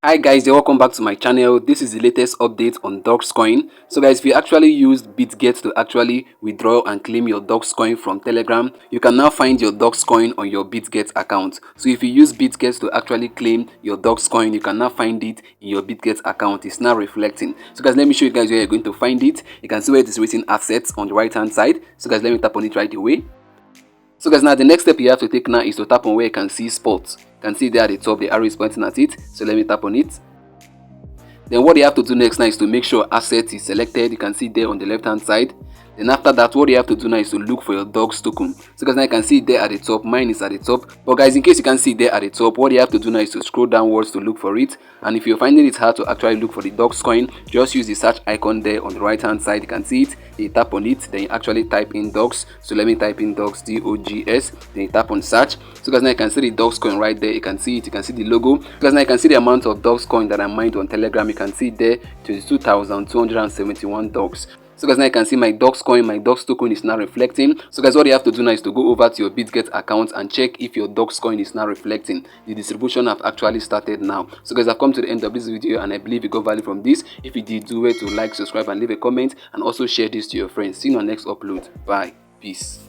Hi guys, welcome back to my channel. This is the latest update on Dogecoin. So guys, if you actually used Bitget to actually withdraw and claim your Dogecoin from Telegram, you can now find your Dogecoin on your Bitget account. So if you use Bitget to actually claim your Dogecoin, you can now find it in your Bitget account. It's now reflecting. So guys, let me show you guys where you're going to find it. You can see where it is written assets on the right hand side. So guys, let me tap on it right away. So guys, now the next step you have to take now is to tap on where you can see sports. You can see there at the top the arrow is pointing at it. So let me tap on it. Then what you have to do next now is to make sure asset is selected. You can see there on the left hand side. Then after that, what you have to do now is to look for your Dogs token. So guys, now you can see it there at the top. Mine is at the top. But guys, in case you can see it there at the top, what you have to do now is to scroll downwards to look for it. And if you're finding it hard to actually look for the Dogs coin, just use the search icon there on the right hand side. You can see it. You tap on it, then you actually type in Dogs. So let me type in Dogs, DOGS. Then you tap on search. So guys, now you can see the Dogs coin right there. You can see it. You can see the logo. Guys, now you can see the amount of Dogs coin that I mined on Telegram. You can see it there, 22,271 Dogs. So guys, now you can see my Dogecoin, my Dogs token is now reflecting. So guys, what you have to do now is to go over to your Bitget account and check if your Dogecoin is now reflecting. The distribution have actually started now. So guys, I've come to the end of this video and I believe you got value from this. If you did, do it to like, subscribe and leave a comment, and also share this to your friends. See you on our next upload. Bye. Peace.